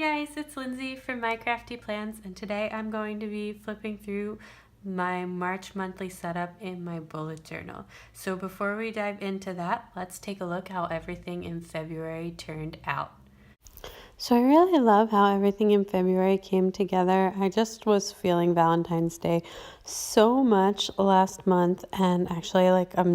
guys, it's Lindsay from My Crafty Plans, and today I'm going to be flipping through my March monthly setup in my bullet journal. So before we dive into that, let's take a look how everything in February turned out. So I really love how everything in February came together. I just was feeling Valentine's Day so much last month, and actually I'm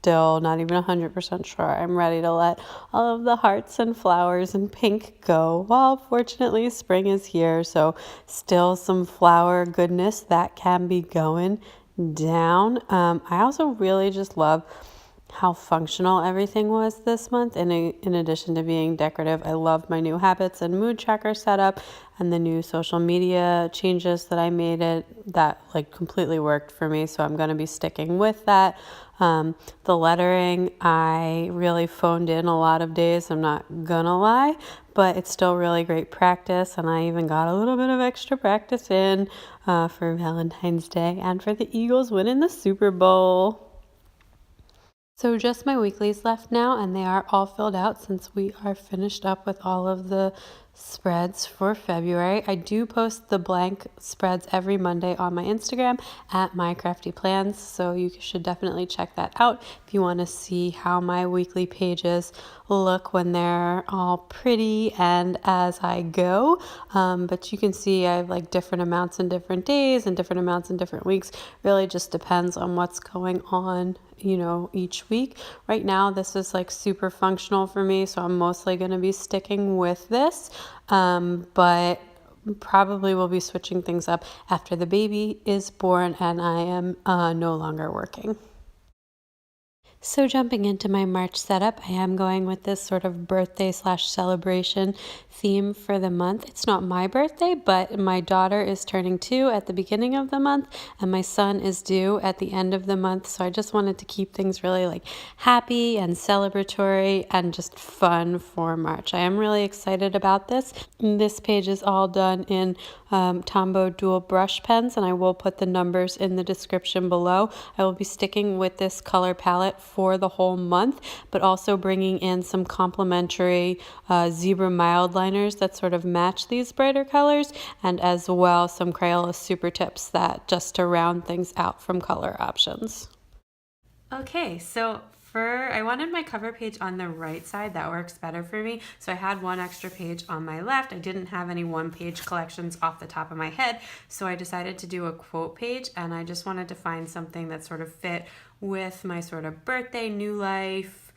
still not even 100% sure I'm ready to let all of the hearts and flowers and pink go. Well, fortunately spring is here, so still some flower goodness that can be going down. I also really just love how functional everything was this month. In addition to being decorative, I love my new habits and mood tracker setup and the new social media changes that I made that completely worked for me. So I'm going to be sticking with that. The lettering, I really phoned in a lot of days, I'm not gonna lie, but it's still really great practice, and I even got a little bit of extra practice in for Valentine's Day and for the Eagles winning the Super Bowl. So just my weeklies left now, and they are all filled out since we are finished up with all of the spreads for February. I do post the blank spreads every Monday on my Instagram at My Crafty Plans, so you should definitely check that out if you want to see how my weekly pages look when they're all pretty and as I go. But you can see I have different amounts in different days and different amounts in different weeks. Really just depends on what's going on each week. Right now this is super functional for me, so I'm mostly going to be sticking with this, but probably will be switching things up after the baby is born and I am no longer working. So jumping into my March setup, I am going with this sort of birthday/celebration theme for the month. It's not my birthday, but my daughter is turning 2 at the beginning of the month, and my son is due at the end of the month. So I just wanted to keep things really happy and celebratory and just fun for March. I am really excited about this. This page is all done in Tombow dual brush pens, and I will put the numbers in the description below. I will be sticking with this color palette for the whole month, but also bringing in some complementary zebra mild liners that sort of match these brighter colors, and as well some Crayola super tips that just to round things out from color options. Okay, so I wanted my cover page on the right side. That works better for me. So I had one extra page on my left. I didn't have any one-page collections off the top of my head, so I decided to do a quote page, and I just wanted to find something that sort of fit with my sort of birthday, new life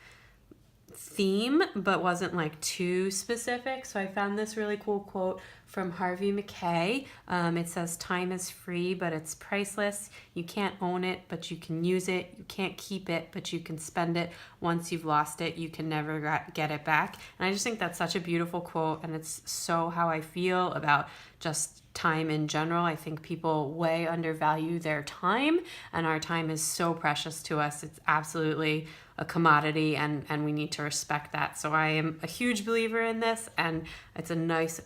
theme, but wasn't too specific. So I found this really cool quote from Harvey Mackay. It says, "Time is free, but it's priceless. You can't own it, but you can use it. You can't keep it, but you can spend it. Once you've lost it, you can never get it back." And I just think that's such a beautiful quote, and it's so how I feel about just time in general. I think people way undervalue their time, and our time is so precious to us. It's absolutely a commodity, and we need to respect that. So I am a huge believer in this, and it's a nice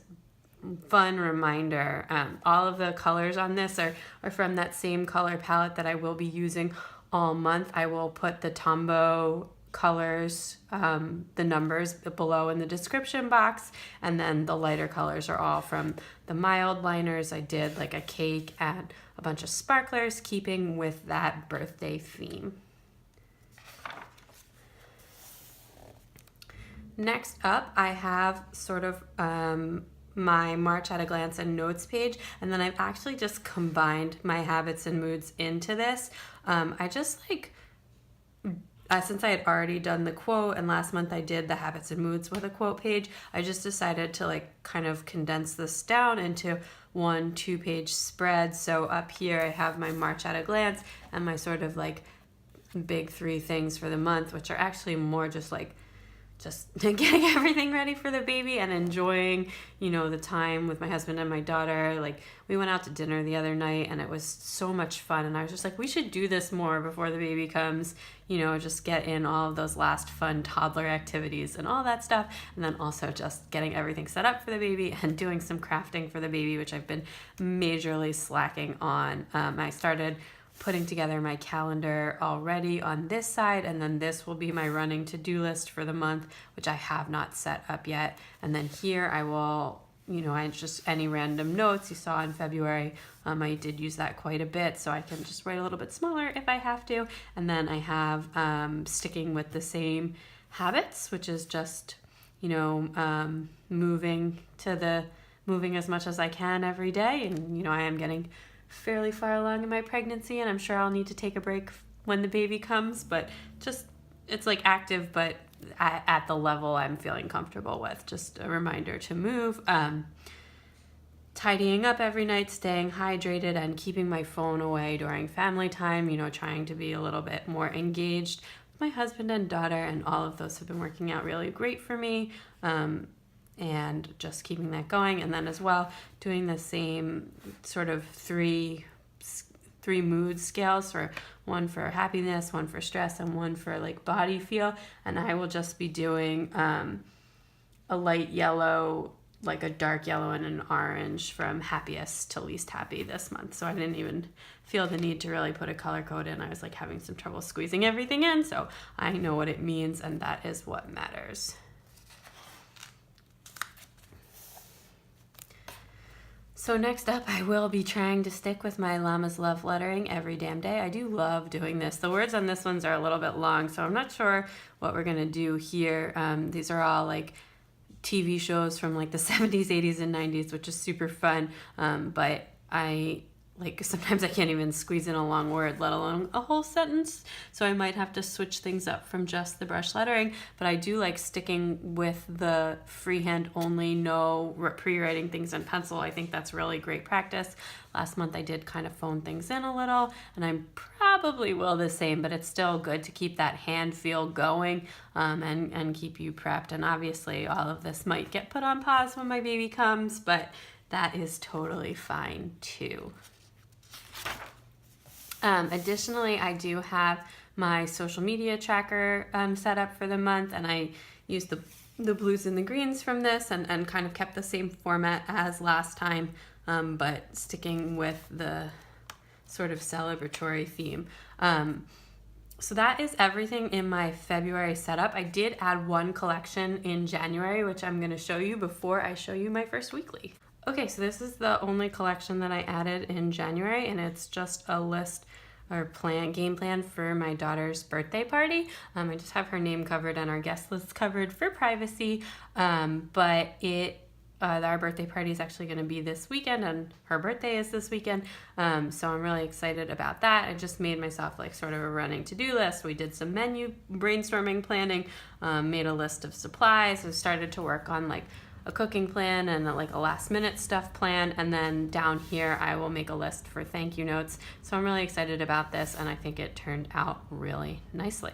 fun reminder. All of the colors on this are from that same color palette that I will be using all month. I will put the Tombow colors, the numbers below in the description box, and then the lighter colors are all from the mild liners. I did a cake and a bunch of sparklers, keeping with that birthday theme. Next up, I have sort of my March at a glance and notes page, and then I've actually just combined my habits and moods into this. I just since I had already done the quote, and last month I did the habits and moods with a quote page, I just decided to kind of condense this down into 1 2-page spread. So up here I have my March at a glance and my sort of big 3 things for the month, which are actually more just getting everything ready for the baby and enjoying, the time with my husband and my daughter. We went out to dinner the other night, and it was so much fun, and I was just we should do this more before the baby comes, just get in all of those last fun toddler activities and all that stuff, and then also just getting everything set up for the baby and doing some crafting for the baby, which I've been majorly slacking on. I started putting together my calendar already on this side, and then this will be my running to-do list for the month, which I have not set up yet. And then here I will I just, any random notes you saw in February, I did use that quite a bit, so I can just write a little bit smaller if I have to. And then I have sticking with the same habits, which is just, moving as much as I can every day. And, I am getting fairly far along in my pregnancy, and I'm sure I'll need to take a break when the baby comes, but just, it's like active, but at the level I'm feeling comfortable with. Just a reminder to move. Tidying up every night, staying hydrated, and keeping my phone away during family time, trying to be a little bit more engaged with my husband and daughter, and all of those have been working out really great for me. And just keeping that going. And then as well, doing the same sort of three mood scales, for one for happiness, one for stress, and one for like body feel. And I will just be doing a light yellow, like a dark yellow, and an orange from happiest to least happy this month. So I didn't even feel the need to really put a color code in. I was like having some trouble squeezing everything in, so I know what it means, and that is what matters. So next up, I will be trying to stick with my Llama's Love lettering every damn day. I do love doing this. The words on this ones are a little bit long, so I'm not sure what we're going to do here. These are all like TV shows from like the 70s, 80s, and 90s, which is super fun. But sometimes I can't even squeeze in a long word, let alone a whole sentence. So I might have to switch things up from just the brush lettering. But I do like sticking with the freehand only, no pre-writing things in pencil. I think that's really great practice. Last month I did kind of phone things in a little, and I probably will the same, but it's still good to keep that hand feel going, and keep you prepped. And obviously all of this might get put on pause when my baby comes, but that is totally fine too. Additionally, I do have my social media tracker set up for the month, and I used the blues and the greens from this, and kind of kept the same format as last time, but sticking with the sort of celebratory theme. So that is everything in my February setup. I did add one collection in January, which I'm going to show you before I show you my first weekly. Okay, so this is the only collection that I added in January, and it's just a list or game plan for my daughter's birthday party. I just have her name covered and our guest list covered for privacy, but our birthday party is actually going to be this weekend, and her birthday is this weekend, so I'm really excited about that. I just made myself like sort of a running to-do list. We did some menu brainstorming, planning, made a list of supplies. I started to work on like a cooking plan and like a last minute stuff plan, and then down here I will make a list for thank you notes. So I'm really excited about this, and I think it turned out really nicely.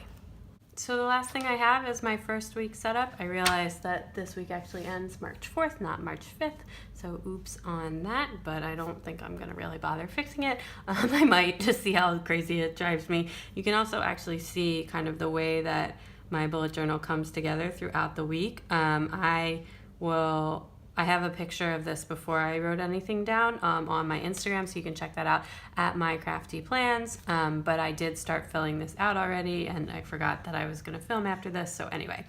So the last thing I have is my first week setup. I realized that this week actually ends March 4th, not March 5th, so oops on that, but I don't think I'm gonna really bother fixing it. I might, to see how crazy it drives me. You can also actually see kind of the way that my bullet journal comes together throughout the week. I have a picture of this before I wrote anything down on my Instagram, so you can check that out at My Crafty Plans. But I did start filling this out already, and I forgot that I was going to film after this. So anyway,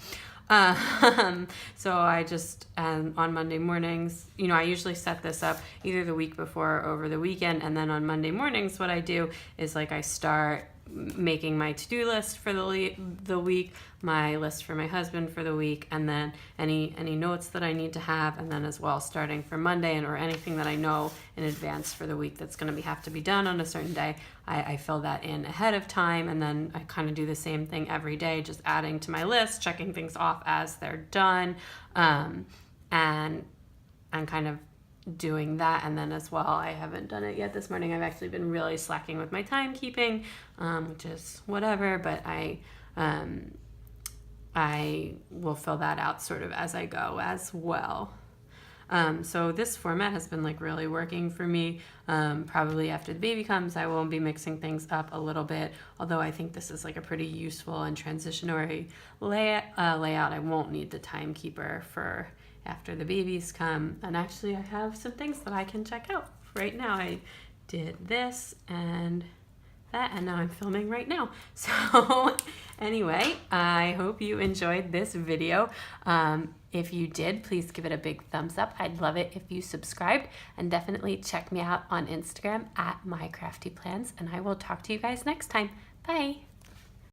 so I just on Monday mornings, I usually set this up either the week before or over the weekend, and then on Monday mornings, what I do is like I start making my to-do list for the week, my list for my husband for the week, and then any notes that I need to have, and then as well starting for Monday or anything that I know in advance for the week that's going to have to be done on a certain day, I fill that in ahead of time, and then I kind of do the same thing every day, just adding to my list, checking things off as they're done, and kind of doing that. And then as well, I haven't done it yet this morning. I've actually been really slacking with my timekeeping, which is whatever, but I will fill that out sort of as I go as well. So this format has been like really working for me. Probably after the baby comes, I will be mixing things up a little bit, although I think this is like a pretty useful and transitionary layout. I won't need the timekeeper for after the babies come. And actually I have some things that I can check out right now. I did this, and that, and now I'm filming right now. So anyway, I hope you enjoyed this video. If you did, please give it a big thumbs up. I'd love it if you subscribed, and definitely check me out on Instagram at mycraftyplans, and I will talk to you guys next time. Bye.